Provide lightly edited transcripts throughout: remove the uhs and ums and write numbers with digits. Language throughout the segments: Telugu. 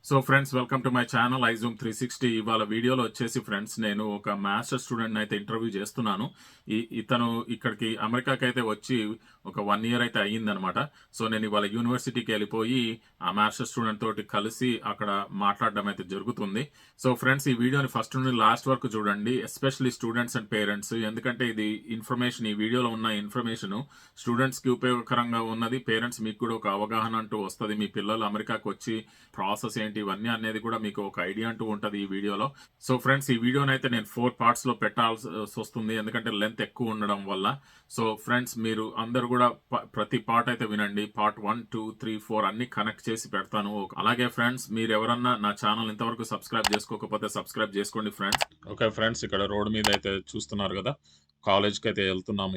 So friends, welcome to my channel iZoom 360. ఇవాళ వీడియోలో వచ్చేసి ఫ్రెండ్స్, నేను ఒక మాస్టర్ స్టూడెంట్ అయితే ఇంటర్వ్యూ చేస్తున్నాను. ఇతను ఇక్కడికి అమెరికాకి అయితే వచ్చి ఒక 1 year అయితే అయ్యిందనమాట. సో నేను ఇవాళ యూనివర్సిటీకి వెళ్ళిపోయి ఆ మాస్టర్ స్టూడెంట్ తోటి కలిసి అక్కడ మాట్లాడడం అయితే జరుగుతుంది. సో ఫ్రెండ్స్, ఈ వీడియోని ఫస్ట్ నుండి లాస్ట్ వరకు చూడండి, ఎస్పెషల్లీ స్టూడెంట్స్ అండ్ పేరెంట్స్. ఎందుకంటే ఇది ఇన్ఫర్మేషన్, ఈ వీడియోలో ఉన్న ఇన్ఫర్మేషన్ స్టూడెంట్స్కి ఉపయోగకరంగా ఉన్నది. పేరెంట్స్ మీకు కూడా ఒక అవగాహన అంటూ వస్తుంది. మీ పిల్లలు అమెరికాకి వచ్చి ప్రాసెస్ ఏంటి ఇవన్నీ అనేది కూడా మీకు ఒక ఐడియా అంటూ ఉంటుంది ఈ వీడియోలో. సో ఫ్రెండ్స్, ఈ వీడియోని అయితే నేను 4 parts లో పెట్టాల్సి వస్తుంది, ఎందుకంటే లెంత్ ఎక్కువ ఉండడం వల్ల. సో ఫ్రెండ్స్, మీరు అందరు కూడా ప్రతి పార్ట్ అయితే వినండి. పార్ట్ 1, 2, 3, 4 అన్ని కనెక్ట్ చేసి పెడతాను. అలాగే ఫ్రెండ్స్, మీరు ఎవరన్నా నా ఛానల్ ఇంతవరకు సబ్స్క్రైబ్ చేసుకోకపోతే సబ్స్క్రైబ్ చేసుకోండి ఫ్రెండ్స్. ఓకే ఫ్రెండ్స్, ఇక్కడ రోడ్ మీద అయితే చూస్తున్నారు కదా, కాలేజ్కి అయితే వెళ్తున్నాము.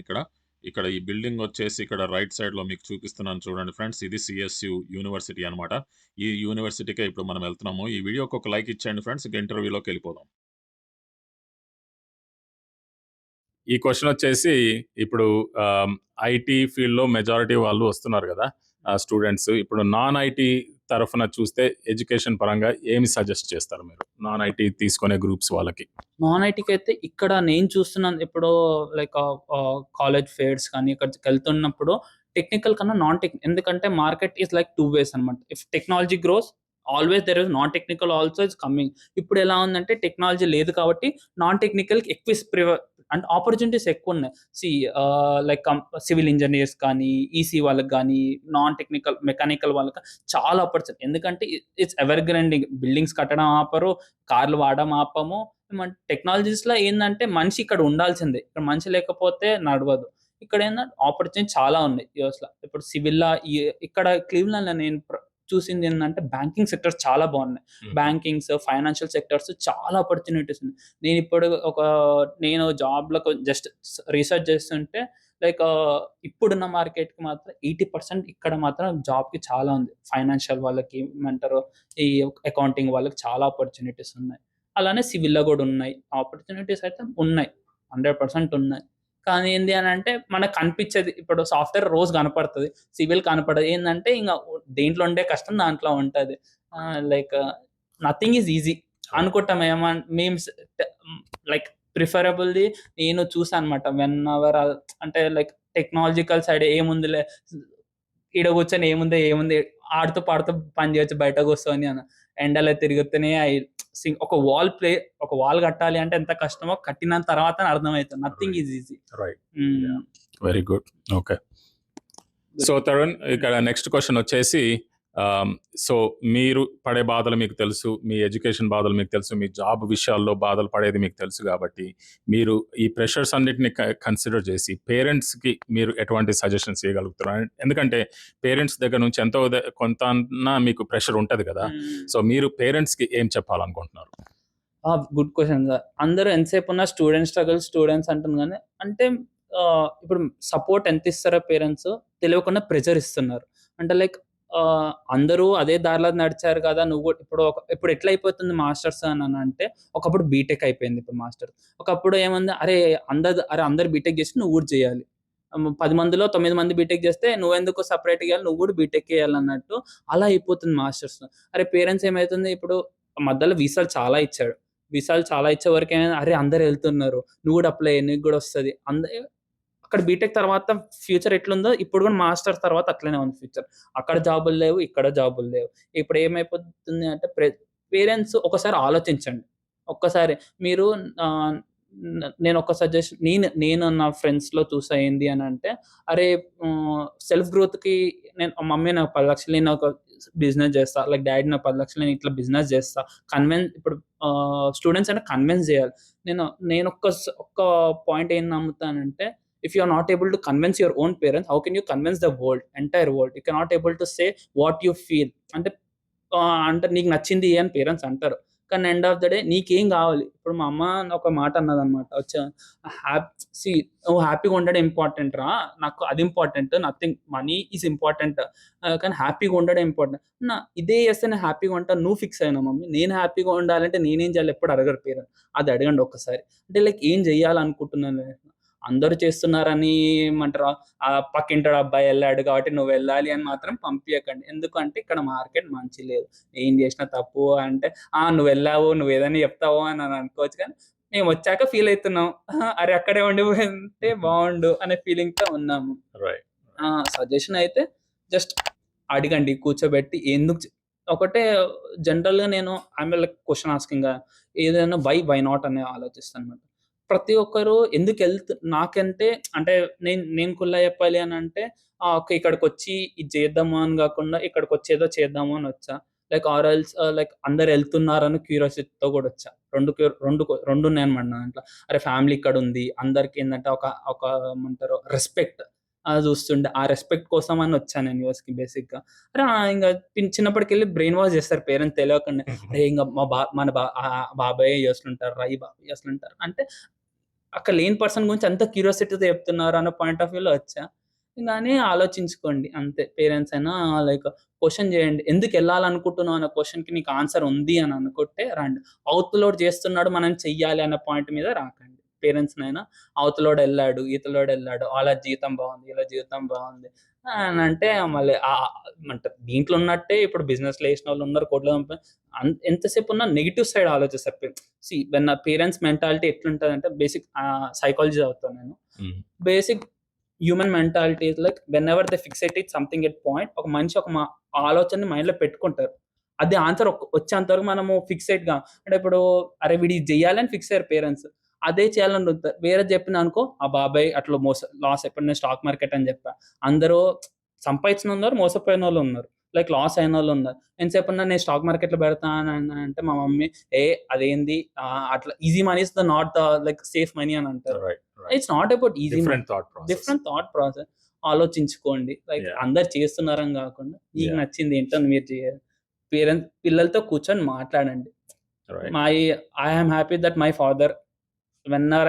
ఇక్కడ ఈ బిల్డింగ్ వచ్చేసి ఇక్కడ రైట్ సైడ్ లో మీకు చూపిస్తున్నాను చూడండి ఫ్రెండ్స్. ఇది సిఎస్యు యూనివర్సిటీ అనమాట. ఈ యూనివర్సిటీకే ఇప్పుడు మనం వెళ్తున్నాము. ఈ వీడియోకి ఒక లైక్ ఇచ్చేయండి ఫ్రెండ్స్. ఇక ఇంటర్వ్యూలోకి వెళ్ళిపోదాం. ఈ క్వశ్చన్ వచ్చేసి ఇప్పుడు ఐటీ ఫీల్డ్లో మెజారిటీ వాళ్ళు వస్తున్నారు కదా స్టూడెంట్స్. ఇప్పుడు నాన్ ఐటీ తరఫున చూస్తే ఎడ్యుకేషన్ పరంగా ఏమి సజెస్ట్ చేస్తారు మీరు నాన్ ఐటీ తీసుకునే గ్రూప్స్ వాళ్ళకి? నాన్ ఐటీకి అయితే ఇక్కడ నేను చూస్తున్నాను ఎప్పుడో లైక్ కాలేజ్ ఫేర్స్ కానీ ఇక్కడికి వెళ్తున్నప్పుడు టెక్నికల్ కన్నా నాన్ టెక్, ఎందుకంటే మార్కెట్ ఈస్ లైక్ 2 ways అనమాట. If technology gross always there is non technical also is coming. ఇప్పుడు ఎలా ఉందంటే టెక్నాలజీ లేదు కాబట్టి నాన్ టెక్నికల్ ఎక్కువ అంటే ఆపర్చునిటీస్ ఎక్కువ ఉన్నాయి. సి లైక్ సివిల్ ఇంజనీర్స్ కానీ, ఈసీ వాళ్ళకి కానీ, నాన్ టెక్నికల్ మెకానికల్ వాళ్ళకి చాలా ఆపర్చునిటీ. ఎందుకంటే ఇట్స్ ఎవర్ గ్రైండింగ్. బిల్డింగ్స్ కట్టడం ఆపరు, కార్లు వాడడం ఆపము. టెక్నాలజీస్‌లో ఏందంటే మనిషి ఇక్కడ ఉండాల్సిందే. ఇక్కడ మనిషి లేకపోతే నడవదు. ఇక్కడ ఏందంటే ఆపర్చునిటీ చాలా ఉన్నాయి యూఎస్‌లో. ఇప్పుడు సివిల్‌లా ఇక్కడ క్లీవ్‌లాండ్‌లో నేను చూసింది ఏందంటే బ్యాంకింగ్ సెక్టర్స్ చాలా బాగున్నాయి. బ్యాంకింగ్స్, ఫైనాన్షియల్ సెక్టర్స్ చాలా ఆపర్చునిటీస్ ఉన్నాయి. నేను జాబ్‌లకు జస్ట్ రీసెర్చ్ చేస్తుంటే లైక్ ఇప్పుడున్న మార్కెట్‌కి మాత్రం 80% ఇక్కడ మాత్రం జాబ్‌కి చాలా ఉంది. ఫైనాన్షియల్ వాళ్ళకి ఏమంటారు, ఈ అకౌంటింగ్ వాళ్ళకి చాలా ఆపర్చునిటీస్ ఉన్నాయి. అలానే సివిల్‌లో గూడా ఉన్నాయి. ఆపర్చునిటీస్ అయితే ఉన్నాయి. 100% ఉన్నాయి. కానీ ఏంది అనంటే మనకు కనిపిచ్చేది ఇప్పుడు సాఫ్ట్‌వేర్ రోజు కనపడతది. సివిల్ కనపడదు. ఏందంటే ఇంగ దేంట్లో ఉండే కష్టం దాంట్లో ఉంటది. లైక్ నథింగ్ ఈజ్ ఈజీ అనుకుంటాం. మేమ్స్ ట లైక్ ప్రిఫరబుల్లీ నేను చూసానన్నమాట. వెనెవర్ అంటే లైక్ టెక్నాలజికల్ సైడ్ ఏముందిలే, ఈడ కూర్చొని ఏముంది ఆడుతూ పాడుతూ పని చేయొచ్చు బయట కూర్చొని అని. ఎండలో తిరుగుతూనే ఒక వాల్ కట్టాలి అంటే ఎంత కష్టమో కట్టిన తర్వాత అర్థమవుతుంది. Nothing is easy. Right. Very good. Okay. So Tarun, ఇక్కడ నెక్స్ట్ క్వశ్చన్ వచ్చేసి, సో మీరు పడే బాధలు మీకు తెలుసు, మీ ఎడ్యుకేషన్ బాధలు మీకు తెలుసు, మీ జాబ్ విషయాల్లో బాధలు పడేది మీకు తెలుసు. కాబట్టి మీరు ఈ ప్రెషర్స్ అన్నిటిని కన్సిడర్ చేసి పేరెంట్స్కి మీరు ఎటువంటి సజెషన్స్ ఇవ్వగలుగుతారు? ఎందుకంటే పేరెంట్స్ దగ్గర నుంచి ఎంతో కొంత మీకు ప్రెషర్ ఉంటుంది కదా. సో మీరు పేరెంట్స్కి ఏం చెప్పాలనుకుంటున్నారు? Good question sir. అందరూ ఎంతసేపు ఉన్న స్టూడెంట్స్ అంటుంది గానీ, అంటే ఇప్పుడు సపోర్ట్ ఎంత ఇస్తారో పేరెంట్స్ తెలియకుండా ప్రెషర్ ఇస్తున్నారు. అంటే లైక్ అందరూ అదే దారిలో నడిచారు కదా! నువ్వు గూడా ఇప్పుడు ఎట్లా అయిపోతుంది మాస్టర్స్ అనంటే, ఒకప్పుడు బీటెక్ అయిపోయింది ఇప్పుడు మాస్టర్స్. ఒకప్పుడు ఏముంది, అందరూ బీటెక్ చేసి నువ్వు గూడా చేయాలి. 10 మందిలో 9 మంది బీటెక్ చేస్తే నువ్వెందుకు సెపరేట్‌గా చేయాలి, నువ్వు గూడా బీటెక్ చేయాలన్నట్టు అలా అయిపోతుంది మాస్టర్స్. పేరెంట్స్ ఏమైతుంది ఇప్పుడు మధ్యలో వీసాలు చాలా ఇచ్చాడు. వీసాలు చాలా ఇచ్చే వరకు ఏమైంది, అందరూ ఎళ్తున్నారు. నువ్వు గూడా అప్లై చెయి, నీకు గూడా వస్తది. అక్కడ బీటెక్ తర్వాత ఫ్యూచర్ ఎట్లుందో ఇప్పుడు గూడా మాస్టర్స్ తర్వాత అట్లనే ఉంది ఫ్యూచర్. అక్కడ జాబులు లేవు, ఇక్కడ జాబులు లేవు. ఇప్పుడు ఏమైపోతుంది అంటే పేరెంట్స్ ఒకసారి ఆలోచించండి. ఒక్కసారి మీరు ఆహ్, నేనొక సజెషన్ నేను నా ఫ్రెండ్స్‌లో చూసా ఏంది అనంటే, సెల్ఫ్ గ్రోత్‌కి మమ్మీ నాకు 10,00,000 నేను ఒక బిజినెస్ చేస్తా. లైక్ డ్యాడీ నాకు 10,00,000 నేను ఇట్లా బిజినెస్ చేస్తా. ఇప్పుడు స్టూడెంట్స్ అంటే కన్విన్స్ చేయాలి. ఒక్క పాయింట్ ఏం నమ్ముతానంటే, if you are not able to convince your own parents, how can you convince the entire world? You cannot able to say what you feel. అంటే నీకు నచ్చింది అని పేరెంట్స్ అంటారు. కానీ ఎండ్ ఆఫ్ ద డే నీకేం గావాలి? ఇప్పుడు మా అమ్మ ఒక మాట అన్నదన్నమాట. సీ, నువ్వు హ్యాపీగా ఉండడం ఇంపార్టెంట్ రా. నాకు అది important. Nothing money is important. కానీ హ్యాపీగా ఉండడం ఇంపార్టెంట్. ఇదే చేస్తే నేను హ్యాపీగా ఉంటాను. నువ్వు ఫిక్స్ అయినావు మమ్మీ. నేను హ్యాపీగా ఉండాలంటే నేనేం చేయాలి ఎప్పుడు అడగరు పేరెంట్స్. అది అడగండి ఒక్కసారి. అంటే లైక్ ఏం చేయాలనుకుంటున్నాను. అందరూ చేస్తున్నారని ఏమంటారు, పక్కింటోడు అబ్బాయి ఎళ్ళాడు కాబట్టి నువ్వెళ్ళాలి అని మాత్రం పంపియకండి. ఎందుకంటే ఇక్కడ మార్కెట్ మంచిగా లేదు. ఏం చేసినా తప్పు అంటే, నువ్వెళ్ళావు, నువ్వేదైనా చెప్తావు అని అనుకోవచ్చు కానీ, మేమొచ్చాక ఫీల్ అయితున్నాం. అరే! అక్కడే ఉండిపోయుంటే బావుండు అనే ఫీలింగ్‌తో ఉన్నాము. రైట్. సజెషన్ అయితే జస్ట్ అడగండి. కూర్చోబెట్టి ఎందుకు ఒకటే జనరల్‌గా నేను లైక్ క్వెషన్ ఆస్కింగ్, ఏదైనా వై నాట్ అని ఆలోచిస్తానన్నమాట. ప్రతి ఒక్కరు నాకంటే అంటే నేను నేను కుల్లా చెప్పాలి అనంటే ఓకే. ఇక్కడికొచ్చి ఇది చేద్దాము అని గాకుండా ఇక్కడికొచ్చి ఏదో చేద్దాము అని వచ్చా. లైక్ ఆర్ ఎల్స్ లైక్ అందరూ ఎళ్తున్నారని క్యూరియాసిటీతో కూడా వచ్చా. 2 ఉన్నాయన్నమాట నా దాంట్లో. అరే! ఫ్యామిలీ ఇక్కడుంది. అందరికేందంటే ఒక ఒక ఏమంటారు రెస్పెక్ట్ చూస్తుండే. ఆ రెస్పెక్ట్ కోసం అని వచ్చా నేను యూఎస్‌కి బేసిక్‌గా. అరే! ఇంగ చిన్నప్పటికెళ్ళి బ్రెయిన్ వాష్ చేస్తారు పేరెంట్స్ తెలియకుండా. అరే! ఇంగ మా బా మన బా బాబాయే యూఎస్‌లో ఉంటారురా, ఈ బాబాయ్ యూఎస్‌లో ఉంటారు. అంటే అక్కడ లేని పర్సన్ గురించి అంత క్యూరియాసిటీతో చెప్తున్నారు అన్న పాయింట్ ఆఫ్ వ్యూలో వచ్చా. గానీ ఆలోచించుకోండి అంతే. పేరెంట్స్ అయినా లైక్ క్వెషన్ చేయండి. ఎందుకెళ్ళాలనుకుంటున్నావు అన్న క్వెషన్‌కి నీకు ఆన్సర్ ఉంది అని అనుకుంటే రండి. అవతలోడు చేస్తున్నాడు మనం చెయ్యాలి అన్న పాయింట్ మీద రాకండి. పేరెంట్స్‌నైనా అవతలోడెళ్ళాడు, ఈతలోడెళ్ళాడు, ఆళ్ళ జీవితం బావుంది, ఈళ్ళ జీవితం బావుంది అనంటే మళ్ళీ అంటే దీంట్లో ఉన్నట్టే ఇప్పుడు బిజినెస్‌లో ఏసినోళ్ళున్నారు, కోట్లు ఎంతసేపున్నా నెగెటివ్ సైడ్ ఆలోచిస్తారు. వెన్ పేరెంట్స్ మెంటాలిటీ ఎట్లుంటదంటే బేసిక్ సైకాలజీ చదువుతాను నేను. Hmm. Basic human mentality is like whenever they fixate it something at point ఒక మనిషి ఒక ఆలోచనని మైండ్‌లో పెట్టుకుంటారు. అది ఆన్సర్ వచ్చేంత వరకు మనము ఫిక్సేట్‌గా అంటే ఇప్పుడు అరే! వీడు ఇది జేయాలని ఫిక్స్ అయ్యారు పేరెంట్స్. అదే చేయాలని రుద్దుతారు. వేరేది చెప్పిననుకో ఆ బాబాయ్ అట్లా లాస్ ఇప్పుడు నేను స్టాక్ మార్కెట్ అని చెప్పా. అందరూ సంపాదించినున్నారు, మోసపోయినోళ్ళు ఉన్నారు. Like loss అయినోళ్ళున్నారు. ఎంతసేపున్నా నేను స్టాక్ మార్కెట్‌లో పెడతా అని అంటే మా మమ్మీ అదేంది అట్లా easy money is not the like safe money అని అంటారు. Right. Right. It's not about easy money. Different thought process. Different thought process. ఆలోచించుకోండి. Like yeah! అందరు చేస్తున్నారని గాకుండా మీకు యాహ్! నచ్చింది ఏంటో మీరు చేయాలి. పిల్లలతో కూర్చొని మాట్లాడండి. Right. My I am happy that my father whenever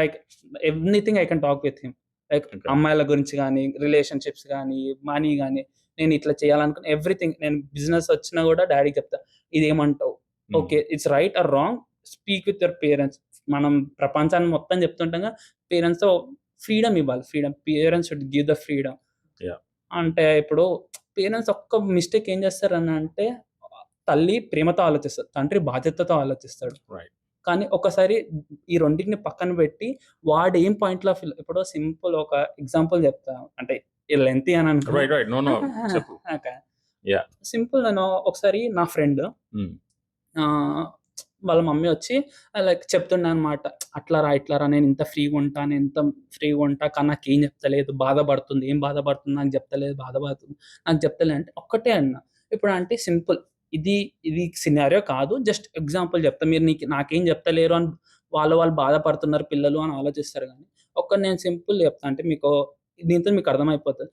everything I can talk with him. Like okay. అమ్మాయిల గురించి గాని, రిలేషన్‌షిప్స్ గాని, మనీ గాని, నేను ఇట్లా చేయాలనుకున్న ఎవ్రీథింగ్ నేను బిజినెస్ వచ్చినా గూడా డాడీకి చెప్తా. ఇదేమంటావు? హ్మ్. Okay. It's right are wrong speak with your parents. మనం ప్రపంచాన్ని మొత్తం చెప్తుంటంగా పేరెంట్స్‌తో ఫ్రీడమ్ ఇవ్వాలి. Parents should give the freedom. Yeah! అంటే ఇప్పుడు పేరెంట్స్ ఒక్క మిస్టేక్ ఏం చేస్తారనంటే, తల్లి ప్రేమతో ఆలోచిస్తది. తండ్రి బాధ్యతతో ఆలోచిస్తాడు. రైట్. కానీ ఒకసారి ఈ రెండిటిని పక్కన పెట్టి వాడేం పాయింట్‌లో ఇప్పుడు సింపుల్ ఒక ఎగ్జాంపుల్ చెప్తా. అంటే ఇది లెంతీ అని రైట్. రైట్. నో. నో. చెప్పు. ఓకే. యాహ్! సింపుల్ నేను ఒకసారి నా ఫ్రెండ్ హ్మ్. ఆహ్, వాళ్ళ మమ్మీ వచ్చి లైక్ చెప్తుండే అనమాట. ఇట్లా రా నేనింత ఫ్రీగుంటా, నేనింత ఫ్రీగుంటా కానీ నాకేం చెప్తలేదు. బాధపడుతుంది. ఏం బాధపడుతుంది నాకు చెప్తలేదు, బాధపడుతుంది. నాకు చెప్తలే అంటే ఒక్కటే అన్నా. ఇప్పుడు అంటే సింపుల్. ఇది ఇది సినారియో కాదు. జస్ట్ ఎగ్జాంపుల్ చెప్తా. మీరు నాకేం చెప్తలేరు అని వాళ్ళు బాధపడుతున్నారు పిల్లలు అని ఆలోచిస్తారు గానీ, నేను సింపుల్ చెప్తా. అంటే దీంతో మీకు అర్థమైపోతది.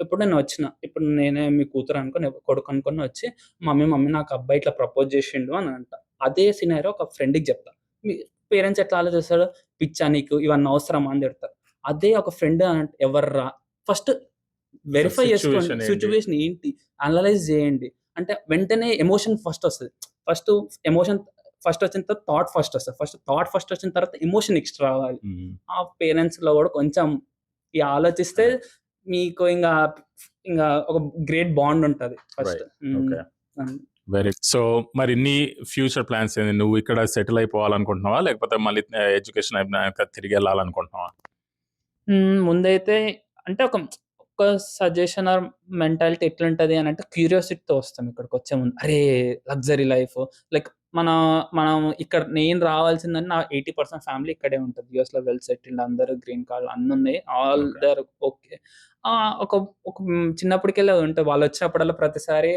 ఇప్పుడు నేను వచ్చిన. ఇప్పుడు నేనే మీ కూతురు అనుకోని, కొడుకు అనుకోని వచ్చి మమ్మీ నాకు అబ్బాయి ఇట్లా ప్రపోజ్ చేసిండు అని అంటా. అదే సినారియో ఒక ఫ్రెండ్‌కి చెప్తా. మీ పేరెంట్స్ ఎట్లా ఆలోచిస్తారు? పిచ్చా నీకు ఇవన్నీ అవసరమా అని తిడతారు. అదే ఒక ఫ్రెండ్ ఎవర్రా? ఫస్ట్ వెరిఫై చేసుకోండి. సిట్యుయేషన్ ఏంటి? సిట్యుయేషన్ ఏంటి? అనలైజ్ చేయండి. అంటే వెంటనే ఎమోషన్ ఫస్ట్ వస్తది. ఫస్ట్ ఎమోషన్ ఫస్ట్ వచ్చిన తర్వాత థాట్ ఫస్ట్ వస్తది. థాట్ ఫస్ట్ వచ్చిన తర్వాత ఎమోషన్ నెక్స్ట్ రావాలి. హ్మ్. ఆ పేరెంట్స్‌లో కూడా కొంచెం ఆలోచిస్తే మీకు ఇంగా ఒక గ్రేట్ బాండ్ ఉంటది ఫస్ట్. రైట్. ఓకే. హ్మ్. సో మరి నీ ఫ్యూచర్ ప్లాన్స్ ఏంది? నువ్వు ఇక్కడ సెటిల్ అయిపోవాలనుకుంటున్నావా? లేకపోతే మళ్ళీ ఎడ్యుకేషన్ అయిపోయినాక తిరిగెళ్ళాలనుకుంటున్నావా? ముందైతే అంటే ఒక సజెషన్ ఆర్ మెంటాలిటీ ఎట్లుంటది అనంటే క్యూరియాసిటీతో వస్తాం ఇక్కడికొచ్చే ముందు. అరే! లగ్జరీ లైఫ్ లైక్ మన మనం ఇక్కడ నేను రావాల్సిందని నా 80% ఫ్యామిలీ ఇక్కడే ఉంటది. యూఎస్‌లో వెల్ సెటిల్డ్ అందరూ గ్రీన్ కార్డ్‌లు అన్నున్నాయి. All okay. They are okay. ఒక ఒక చిన్నప్పటికెళ్ళి అది ఉంటది. వాళ్ళొచ్చినప్పుడల్లా ప్రతిసారి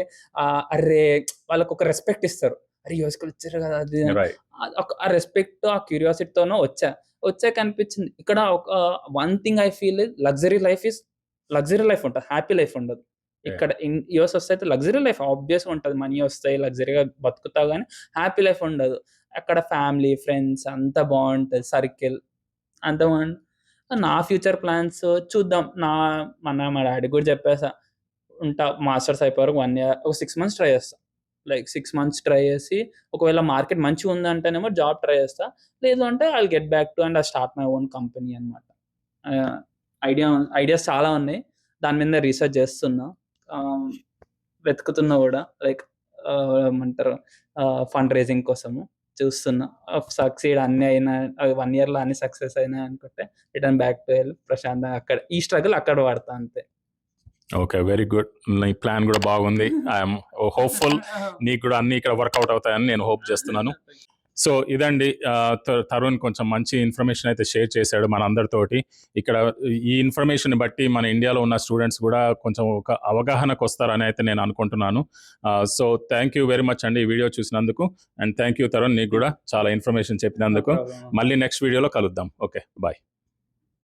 అర్రే! వాళ్ళకొక రెస్పెక్ట్ ఇస్తారు. అరే! యూఎస్‌కొచ్చారు కదా! అది ఇది అని. రైట్. ఆ రెస్పెక్ట్, ఆ క్యూరియాసిటీతోనే వచ్చా. వచ్చాక అనిపించింది. ఇక్కడ one thing I feel luxury life ఉంటది. హ్యాపీ లైఫ్ ఉండదు. యాహ్! ఇక్కడ యూఎస్ వస్తే అయితే లగ్జరీ లైఫ్ ఆబ్వియస్‌గా ఉంటది. మనీ వస్తాయి. లగ్జరీగా బతుకుతావు గానీ, హ్యాపీ లైఫ్ ఉండదు. అక్కడ ఫ్యామిలీ, ఫ్రెండ్స్ అంతా బావుంటది. సర్కిల్ అంతా బావుంటది. నా ఫ్యూచర్ ప్లాన్స్ చూద్దాం. మా డ్యాడీకి కూడా చెప్పేసా. మాస్టర్స్ అయిపోయే వరకు 1 ఇయర్ ఒక 6 మంత్స్ ట్రై చేస్తా. లైక్ 6 మంత్స్ ట్రై చేసి ఒకవేళ మార్కెట్ మంచిగుందంటేనేమో జాబ్ ట్రై చేస్తా. లేదు అంటే I will get back to and I start my own company అన్నమాట. ఐడియాస్ చాలా ఉన్నాయి. దాని మీద రీసెర్చ్ చేస్తున్నా. వెతుకుతున్నా కూడా లైక్ ఏమంటారు ఫండ్ రైజింగ్ కోసము చూస్తున్నా. సక్సీడ్ అన్నీ అయినా 1 ఇయర్‌లో అన్ని సక్సెస్ అయినాయి అనుకుంటే రిటర్న్ బ్యాక్ టు హెల్త్ ప్రశాంతంగా అక్కడ ఈ స్ట్రగుల్ అక్కడ పడతా అంతే. ఓకే. Very good. నీ ప్లాన్ కూడా బాగుంది. ఐఎమ్ హోప్ఫుల్ నీకు కూడా అన్ని ఇక్కడ వర్కౌట్ అవుతాయని నేను హోప్ చేస్తున్నాను. సో ఇదండి తరుణ్ కొంచెం మంచి ఇన్ఫర్మేషన్ అయితే షేర్ చేశాడు మన అందరితోటి. ఇక్కడ ఈ ఇన్ఫర్మేషన్ బట్టి మన ఇండియాలో ఉన్న స్టూడెంట్స్ కూడా కొంచెం ఒక అవగాహనకు వస్తారని అయితే నేను అనుకుంటున్నాను. So thank you very much అండి ఈ వీడియో చూసినందుకు. అండ్ థ్యాంక్ యూ తరుణ్, నీకు కూడా చాలా ఇన్ఫర్మేషన్ చెప్పినందుకు. మళ్ళీ నెక్స్ట్ వీడియోలో కలుద్దాం. Okay, bye.